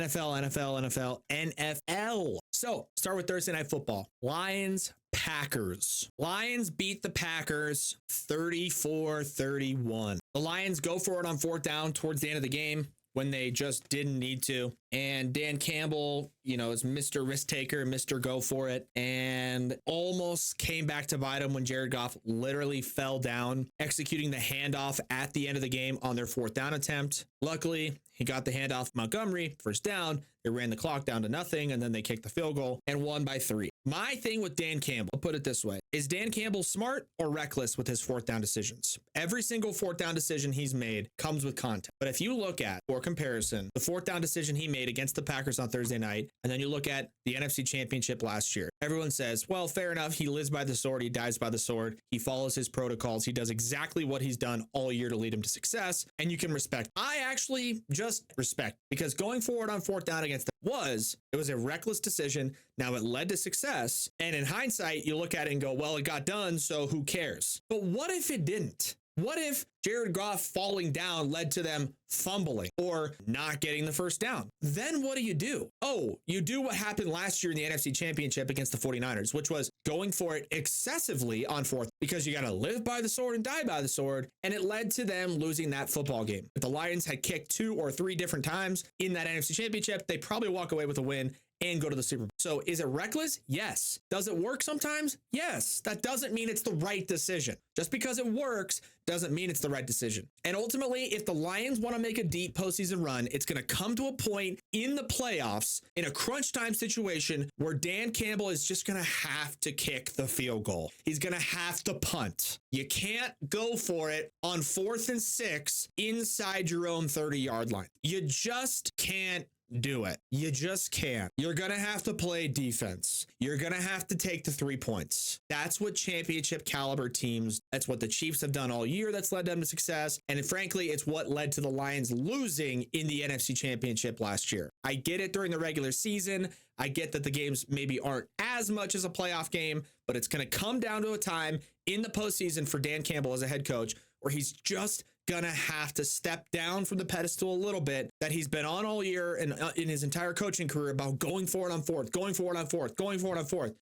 NFL. So start with Thursday Night Football. Packers. Lions beat the Packers 34-31. The Lions go for it on fourth down towards the end of the game when they just didn't need to. And Dan Campbell, is Mr. Risk Taker, Mr. Go for it, and almost came back to bite him when Jared Goff literally fell down, executing the handoff at the end of the game on their fourth down attempt. Luckily, he got the handoff Montgomery, first down. They ran the clock down to nothing, and then they kicked the field goal and won by 3. My thing with Dan Campbell, I'll put it this way, is Dan Campbell smart or reckless with his fourth down decisions? Every single fourth down decision he's made comes with context. But if you look at, for comparison, the fourth down decision he made against the Packers on Thursday night, and then you look at the NFC Championship last year, everyone says, well, fair enough. He lives by the sword. He dies by the sword. He follows his protocols. He does exactly what he's done all year to lead him to success. And you can respect. I actually just respect, because going forward on fourth down against them it was a reckless decision. Now it led to success. And in hindsight, you look at it and go, well, it got done, so who cares? But what if it didn't? What if Jared Goff falling down led to them fumbling or not getting the first down? Then what do? Oh, you do what happened last year in the NFC Championship against the 49ers, which was going for it excessively on fourth, because you got to live by the sword and die by the sword. And it led to them losing that football game. If the Lions had kicked 2 or 3 different times in that NFC Championship, they probably walk away with a win and go to the Super Bowl. So is it reckless? Yes. Does it work sometimes? Yes. That doesn't mean it's the right decision. Just because it works doesn't mean it's the right decision. And ultimately, if the Lions want to make a deep postseason run, it's going to come to a point in the playoffs, in a crunch time situation, where Dan Campbell is just going to have to kick the field goal. He's going to have to punt. You can't go for it on 4th and 6 inside your own 30-yard line. You just can't do it. You just can't. You're going to have to play defense. You're going to have to take the 3 points. That's what championship caliber teams, that's what the Chiefs have done all year. That's led them to success. And frankly, it's what led to the Lions losing in the NFC Championship last year. I get it during the regular season. I get that the games maybe aren't as much as a playoff game, but it's going to come down to a time in the postseason for Dan Campbell as a head coach where he's just gonna have to step down from the pedestal a little bit that he's been on all year and in his entire coaching career about going for it on fourth. He's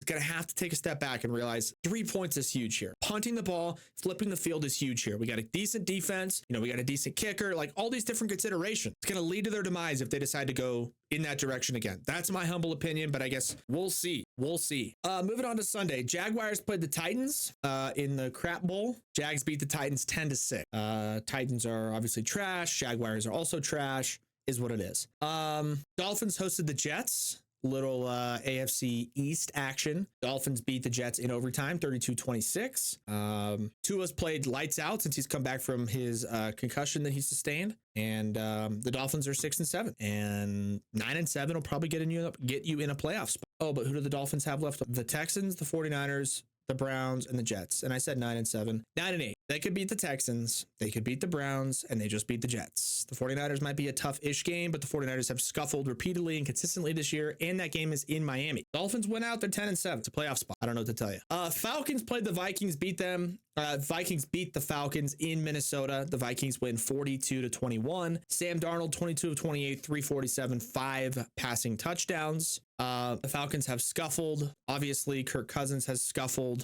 gonna have to take a step back and realize 3 points is huge here. Punting the ball, flipping the field is huge here. We got a decent defense, we got a decent kicker, like all these different considerations. It's gonna lead to their demise if they decide to go in that direction again. That's my humble opinion, but I guess we'll see. Moving on to Sunday, Jaguars played the Titans in the Crap Bowl. Jags beat the Titans 10-6. Titans are obviously trash. Jaguars are also trash, is what it is. Dolphins hosted the Jets. Little AFC East action. Dolphins beat the Jets in overtime, 32-26. Tua's played lights out since he's come back from his concussion that he sustained. And the Dolphins are 6-7, and 9-7 will probably get you in a playoff spot. Oh, but who do the Dolphins have left? The Texans, the 49ers, the Browns, and the Jets. And I said 9-7, 9-8. They could beat the Texans, they could beat the Browns, and they just beat the Jets. The 49ers might be a tough-ish game, but the 49ers have scuffled repeatedly and consistently this year, and that game is in Miami. Dolphins went out, they're 10-7. It's a playoff spot. I don't know what to tell you. Falcons played the Vikings, beat them. Vikings beat the Falcons in Minnesota. The Vikings win 42-21. Sam Darnold, 22 of 28, 347, 5 passing touchdowns. The Falcons have scuffled. Obviously, Kirk Cousins has scuffled.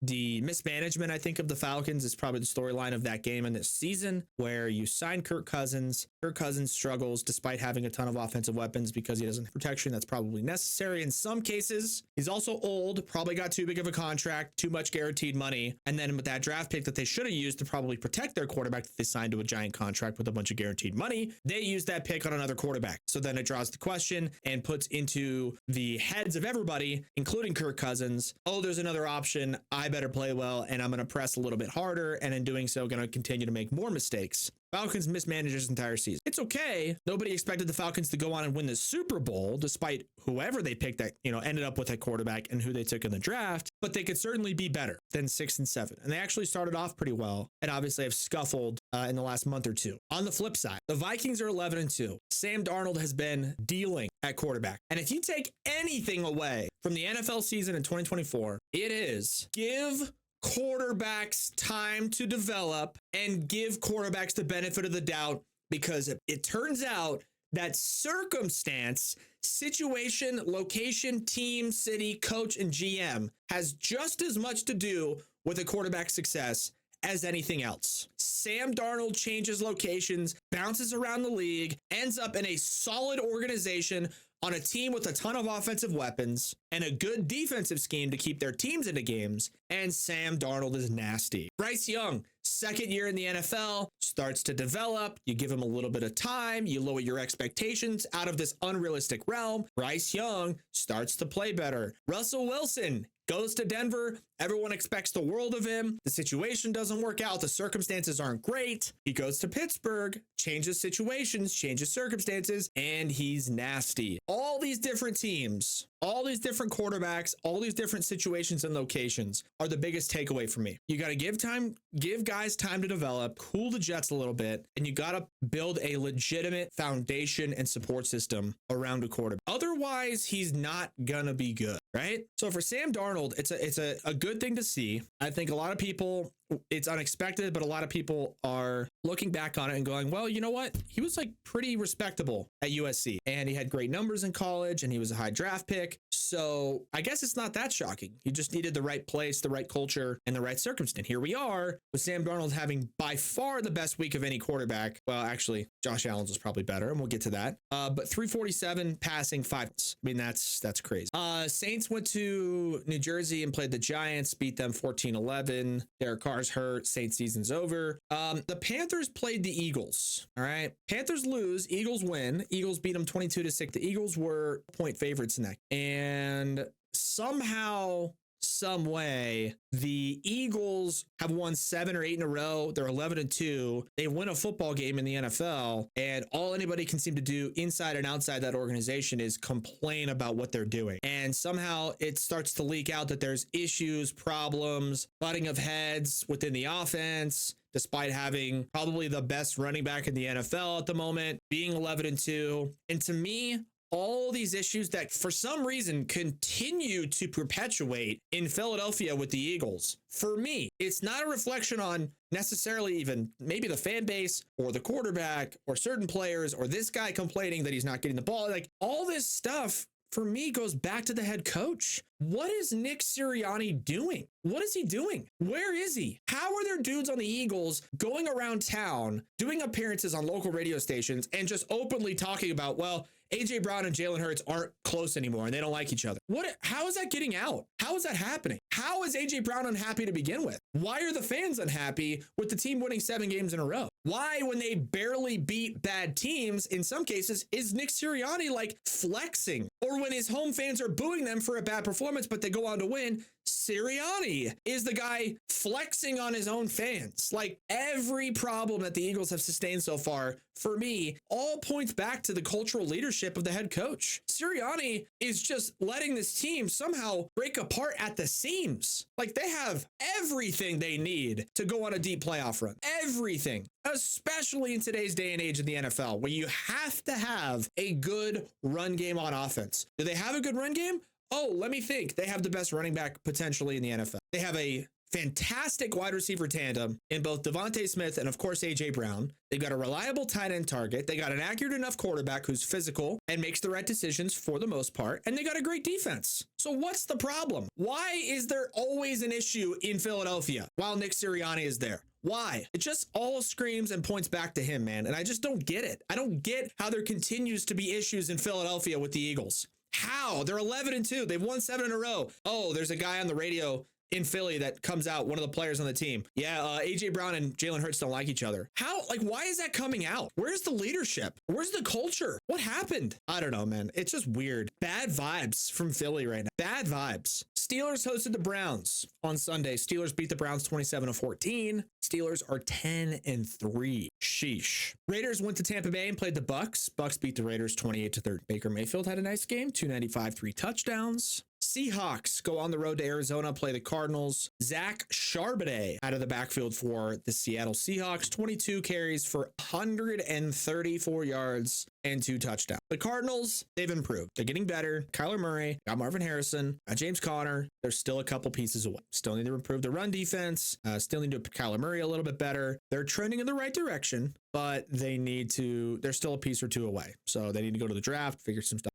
The mismanagement, I think, of the Falcons is probably the storyline of that game in this season, where you sign Kirk Cousins. Kirk Cousins struggles despite having a ton of offensive weapons because he doesn't have protection that's probably necessary in some cases. He's also old, probably got too big of a contract, too much guaranteed money. And then with that draft pick that they should have used to probably protect their quarterback that they signed to a giant contract with a bunch of guaranteed money, they used that pick on another quarterback. So then it draws the question and puts into the heads of everybody, including Kirk Cousins, oh, there's another option. I better play well, and I'm going to press a little bit harder, and in doing so, going to continue to make more mistakes. Falcons mismanaged this entire season. It's okay. Nobody expected the Falcons to go on and win the Super Bowl, despite whoever they picked that, ended up with that quarterback and who they took in the draft, but they could certainly be better than 6-7. And they actually started off pretty well and obviously have scuffled in the last month or two. On the flip side, the Vikings are 11-2. Sam Darnold has been dealing at quarterback. And if you take anything away from the NFL season in 2024, it is give quarterbacks time to develop and give quarterbacks the benefit of the doubt, because it turns out that circumstance, situation, location, team, city, coach, and GM has just as much to do with a quarterback's success as anything else. Sam Darnold changes locations, bounces around the league, ends up in a solid organization on a team with a ton of offensive weapons and a good defensive scheme to keep their teams into games, and Sam Darnold is nasty. Bryce Young, second year in the NFL, starts to develop. You give him a little bit of time. You lower your expectations out of this unrealistic realm. Bryce Young starts to play better. Russell Wilson goes to Denver. Everyone expects the world of him. The situation doesn't work out. The circumstances aren't great. He goes to Pittsburgh, changes situations, changes circumstances, and he's nasty. All these different teams, all these different quarterbacks, all these different situations and locations are the biggest takeaway for me. You got to give guys time to develop, cool the jets a little bit, and you got to build a legitimate foundation and support system around a quarterback. Otherwise, he's not gonna be good, right? So for Sam Darnold, it's a good thing to see. I think a lot of people, it's unexpected, but a lot of people are looking back on it and going, well, you know what? He was like pretty respectable at USC and he had great numbers in college and he was a high draft pick. So I guess it's not that shocking. He just needed the right place, the right culture, and the right circumstance. Here we are with Sam Darnold having by far the best week of any quarterback. Well, actually, Josh Allen's was probably better, and we'll get to that. But 347 passing, 5. I mean, that's crazy. Saints went to New Jersey and played the Giants, beat them 14-11. Derek Carr's hurt. Saints season's over. The Panthers played the Eagles. All right. Panthers lose. Eagles win. Eagles beat them 22-6. The Eagles were point favorites in that. And somehow, some way, the Eagles have won 7 or 8 in a row. They're 11-2. They win a football game in the NFL, and all anybody can seem to do inside and outside that organization is complain about what they're doing. And somehow it starts to leak out that there's issues, problems, butting of heads within the offense, despite having probably the best running back in the NFL at the moment, being 11-2. And to me, all these issues that for some reason continue to perpetuate in Philadelphia with the Eagles, for me, it's not a reflection on necessarily even maybe the fan base or the quarterback or certain players or this guy complaining that he's not getting the ball. Like all this stuff for me goes back to the head coach. What is Nick Sirianni doing? What is he doing? Where is he? How are there dudes on the Eagles going around town, doing appearances on local radio stations and just openly talking about, well, AJ Brown and Jalen Hurts aren't close anymore and they don't like each other? How is that getting out? How is that happening? How is AJ Brown unhappy to begin with? Why are the fans unhappy with the team winning 7 games in a row? Why, when they barely beat bad teams, in some cases, is Nick Sirianni like flexing? Or when his home fans are booing them for a bad performance, but they go on to win, Sirianni is the guy flexing on his own fans. Like every problem that the Eagles have sustained so far, for me, all points back to the cultural leadership of the head coach. Sirianni is just letting this team somehow break apart at the seams. Like they have everything they need to go on a deep playoff run. Everything. Especially in today's day and age in the NFL, where you have to have a good run game on offense. Do they have a good run game? Oh, let me think. They have the best running back potentially in the NFL. They have a fantastic wide receiver tandem in both Devontae Smith and, of course, AJ Brown. They've got a reliable tight end target. They got an accurate enough quarterback who's physical and makes the right decisions for the most part. And they got a great defense. So what's the problem? Why is there always an issue in Philadelphia while Nick Sirianni is there? Why? It just all screams and points back to him, man. And I just don't get it. I don't get how there continues to be issues in Philadelphia with the Eagles. How? They're 11-2. They've won 7 in a row. Oh, there's a guy on the radio in Philly that comes out, one of the players on the team. Yeah, AJ Brown and Jalen Hurts don't like each other. How? Like, why is that coming out? Where's the leadership? Where's the culture? What happened? I don't know, man. It's just weird. Bad vibes from Philly right now. Bad vibes. Steelers hosted the Browns on Sunday. Steelers beat the Browns 27-14. Steelers are 10-3. Sheesh. Raiders went to Tampa Bay and played the Bucks. Bucks beat the Raiders 28-30. Baker Mayfield had a nice game. 295, 3 touchdowns. Seahawks go on the road to Arizona, play the Cardinals. Zach Charbonnet out of the backfield for the Seattle Seahawks. 22 carries for 134 yards and 2 touchdowns. The Cardinals, they've improved. They're getting better. Kyler Murray, got Marvin Harrison, got James Conner. They're still a couple pieces away. Still need to improve the run defense. Still need to Kyler Murray a little bit better. They're trending in the right direction, but they're still a piece or 2 away. So they need to go to the draft, figure some stuff.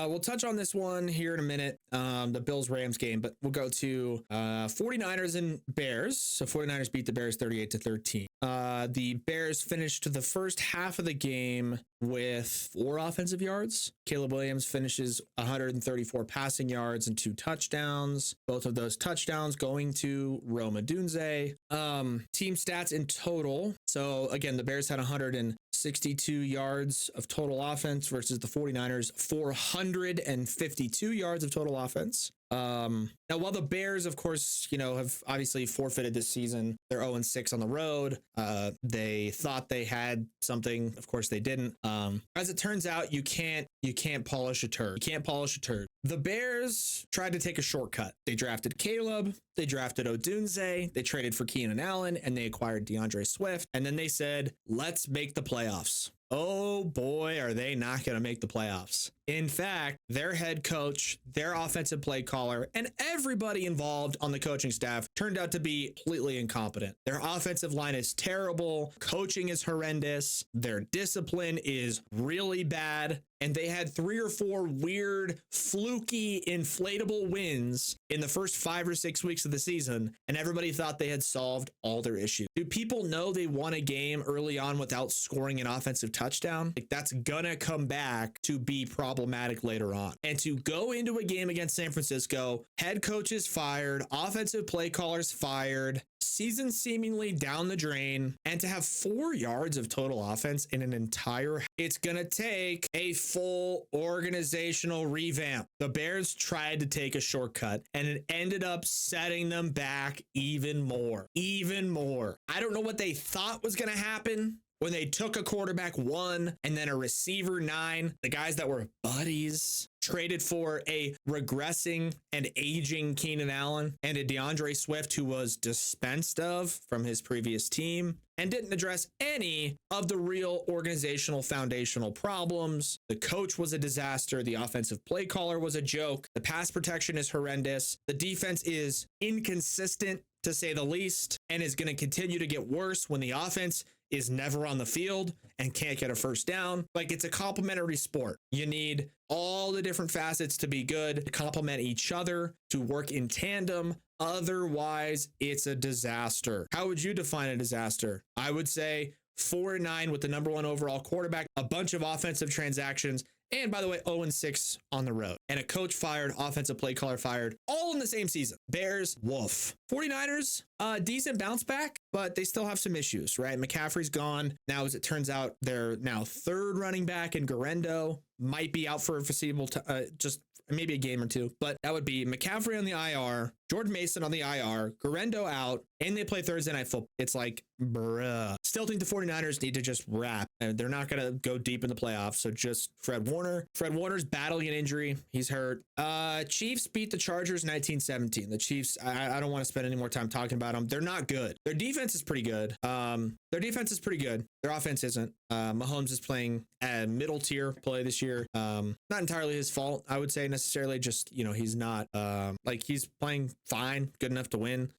We'll touch on this one here in a minute, the Bills-Rams game, but we'll go to 49ers and Bears. So 49ers beat the Bears 38-13. The Bears finished the first half of the game with 4 offensive yards. Caleb Williams finishes 134 passing yards and 2 touchdowns. Both of those touchdowns going to Rome Odunze. Team stats in total. So again, the Bears had 162 yards of total offense versus the 49ers 452 yards of total offense. Now, while the Bears, of course, have obviously forfeited this season, they're 0-6 on the road. They thought they had something. Of course, they didn't. As it turns out, you can't polish a turd. You can't polish a turd. The Bears tried to take a shortcut. They drafted Caleb. They drafted Odunze. They traded for Keenan Allen, and they acquired DeAndre Swift. And then they said, let's make the playoffs. Oh boy, are they not going to make the playoffs. In fact, their head coach, their offensive play caller, and everybody involved on the coaching staff turned out to be completely incompetent. Their offensive line is terrible. Coaching is horrendous. Their discipline is really bad. And they had 3 or 4 weird, fluky, inflatable wins in the first 5 or 6 weeks of the season, and everybody thought they had solved all their issues. Do people know they won a game early on without scoring an offensive touchdown? That's gonna come back to be problematic later on. And to go into a game against San Francisco, head coaches fired, offensive play callers fired, season seemingly down the drain, and to have 4 yards of total offense in an entire, it's gonna take a full organizational revamp. The Bears tried to take a shortcut, and it ended up setting them back even more. I don't know what they thought was gonna happen when they took a quarterback 1 and then a receiver 9, the guys that were buddies, traded for a regressing and aging Keenan Allen and a DeAndre Swift who was dispensed of from his previous team, and didn't address any of the real organizational foundational problems. The coach was a disaster. The offensive play caller was a joke. The pass protection is horrendous. The defense is inconsistent, to say the least, and is going to continue to get worse when the offense is never on the field and can't get a first down. Like, it's a complementary sport. You need all the different facets to be good, to complement each other, to work in tandem. Otherwise, it's a disaster. How would you define a disaster? I would say 4-9 with the number 1 overall quarterback, a bunch of offensive transactions, and by the way, 0-6 on the road. And a coach fired, offensive play caller fired, all in the same season. Bears, woof. 49ers, decent bounce back, but they still have some issues, right? McCaffrey's gone. Now, as it turns out, they're now 3rd running back in Garendo. Might be out for a foreseeable just maybe a game or 2, but that would be McCaffrey on the IR, Jordan Mason on the IR, Garendo out, and they play Thursday Night Football. It's like, bruh. Still think the 49ers need to just wrap, and they're not going to go deep in the playoffs. So just Fred Warner. Fred Warner's battling an injury. He's hurt. Chiefs beat the Chargers 19-17. The Chiefs, I don't want to spend any more time talking about them. They're not good. Their defense is pretty good. Their offense isn't. Mahomes is playing a middle tier play this year. Not entirely his fault, I would say, necessarily. Just, he's not he's playing fine, good enough to win.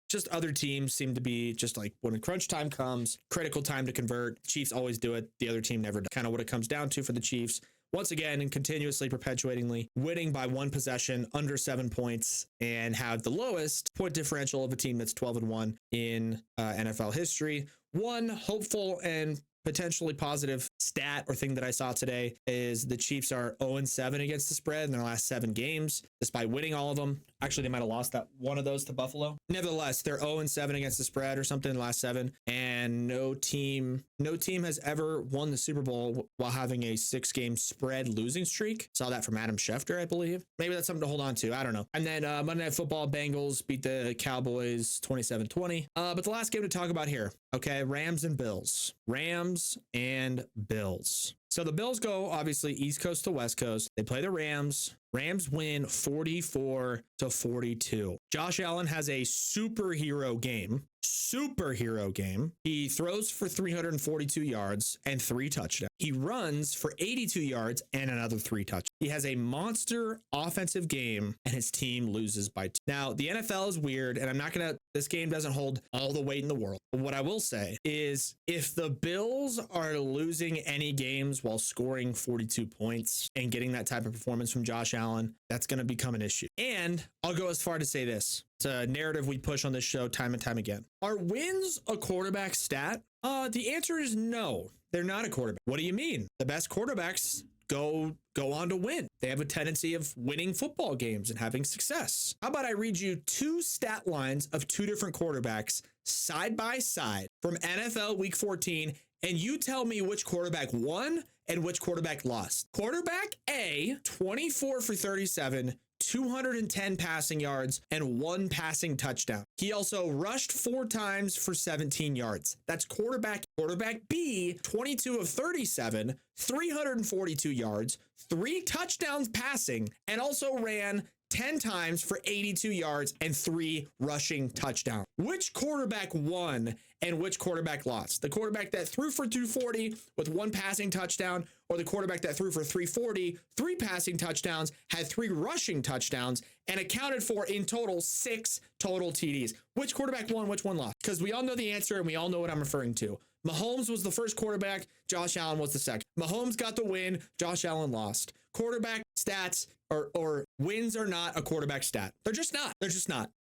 Just other teams seem to be just like, when crunch time comes, critical time to convert, Chiefs always do it. The other team never does. Kind of what it comes down to for the Chiefs. Once again, and continuously, perpetuatingly, winning by 1 possession, under 7 points, and have the lowest point differential of a team that's 12-1 in NFL history. One hopeful and potentially positive stat or thing that I saw today is the Chiefs are 0-7 against the spread in their last 7 games, despite winning all of them. Actually, they might have lost that one of those to Buffalo. Nevertheless, they're 0-7 against the spread or something in the last 7, and no team has ever won the Super Bowl while having a 6-game spread losing streak. Saw that from Adam Schefter, I believe. Maybe that's something to hold on to. I don't know. And then Monday Night Football, Bengals beat the Cowboys 27-20. But the last game to talk about here, okay, Rams and Bills. Rams and Bills. So the Bills go, obviously, East Coast to West Coast. They play the Rams. Rams win 44-42. Josh Allen has a superhero game. superhero game. He throws for 342 yards and 3 touchdowns. He runs for 82 yards and another 3 touchdowns. He has a monster offensive game and his team loses by 2. Now, the NFL is weird, and this game doesn't hold all the weight in the world. But what I will say is if the Bills are losing any games while scoring 42 points and getting that type of performance from Josh Allen, that's going to become an issue. And I'll go as far to say this. It's a narrative we push on this show time and time again. Are wins a quarterback stat? The answer is no. They're not a quarterback. What do you mean? The best quarterbacks go on to win. They have a tendency of winning football games and having success. How about I read you 2 stat lines of 2 different quarterbacks side by side from NFL Week 14, and you tell me which quarterback won and which quarterback lost. Quarterback A, 24 for 37, 210 passing yards, and 1 passing touchdown. He also rushed 4 times for 17 yards. That's quarterback. Quarterback B, 22 of 37, 342 yards, 3 touchdowns passing, and also ran 10 times for 82 yards and 3 rushing touchdowns. Which quarterback won and which quarterback lost? The quarterback that threw for 240 with 1 passing touchdown, or the quarterback that threw for 340, 3 passing touchdowns, had 3 rushing touchdowns, and accounted for in total 6 total TDs. Which quarterback won, which one lost? Because we all know the answer and we all know what I'm referring to. Mahomes was the first quarterback, Josh Allen was the second. Mahomes got the win, Josh Allen lost. Quarterback stats or wins are not a quarterback stat. They're just not.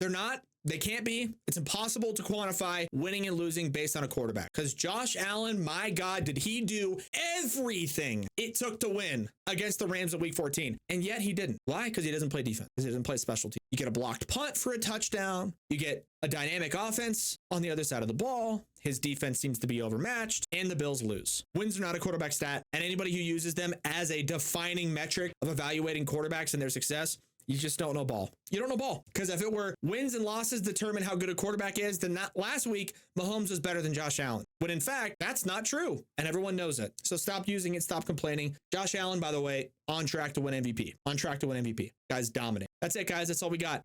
They're not. They can't be. It's impossible to quantify winning and losing based on a quarterback. Because Josh Allen, my God, did he do everything it took to win against the Rams in Week 14. And yet he didn't. Why? Because he doesn't play defense. Because he doesn't play special teams. You get a blocked punt for a touchdown. You get a dynamic offense on the other side of the ball. His defense seems to be overmatched, and the Bills lose. Wins are not a quarterback stat, and anybody who uses them as a defining metric of evaluating quarterbacks and their success, you just don't know ball. You don't know ball. Because if it were wins and losses determine how good a quarterback is, then last week, Mahomes was better than Josh Allen. When in fact, that's not true. And everyone knows it. So stop using it. Stop complaining. Josh Allen, by the way, on track to win MVP. On track to win MVP. Guys, dominate. That's it, guys. That's all we got.